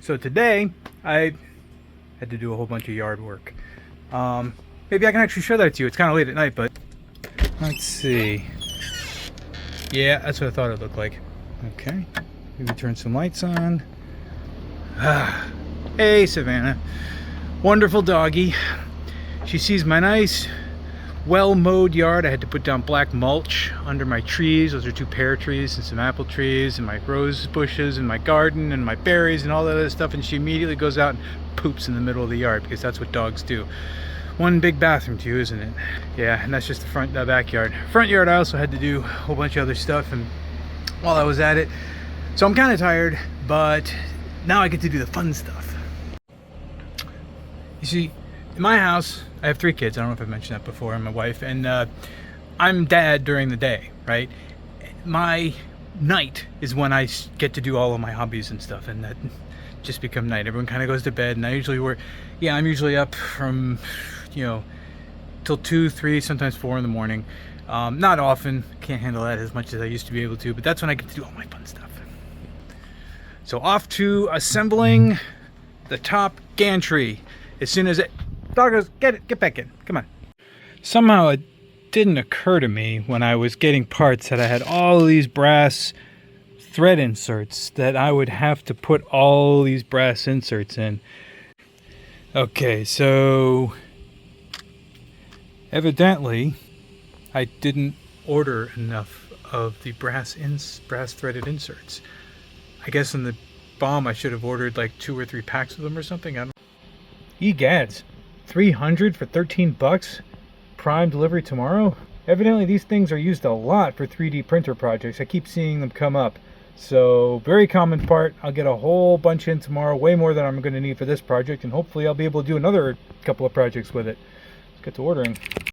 So today I had to do a whole bunch of yard work. Maybe I can actually show that to you. It's kind of late at night, but let's see. Yeah, that's what I thought it looked like. Okay, maybe turn some lights on. Hey, Savannah. Wonderful doggy. She sees my nice, well-mowed yard. I had to put down black mulch under my trees. Those are 2 pear trees and some apple trees and my rose bushes and my garden and my berries and all that other stuff. And she immediately goes out and poops in the middle of the yard because that's what dogs do. One big bathroom too, isn't it? Yeah, and that's just the backyard. Front yard, I also had to do a whole bunch of other stuff, and while I was at it, so I'm kind of tired, but now I get to do the fun stuff. You see, in my house, I have 3 kids. I don't know if I've mentioned that before, and my wife, and I'm dad during the day, right? My night is when I get to do all of my hobbies and stuff, and that just become night. Everyone kind of goes to bed, and I usually work. Yeah, I'm usually up from, till 2, 3, sometimes 4 in the morning. Not often. Can't handle that as much as I used to be able to, but that's when I get to do all my fun stuff. So off to assembling the top gantry. As soon as it... Doggos, get back in. Come on. Somehow it didn't occur to me when I was getting parts that I had all of these brass thread inserts that I would have to put all these brass inserts in. Okay, so evidently I didn't order enough of the brass threaded inserts. I guess in the bomb I should have ordered like 2 or 3 packs of them or something. I don't. Egads, 300 for 13 bucks. Prime delivery tomorrow. Evidently these things are used a lot for 3D printer projects. I keep seeing them come up. So very common part. I'll get a whole bunch in tomorrow, way more than I'm going to need for this project, and hopefully I'll be able to do another couple of projects with it. Let's get to ordering.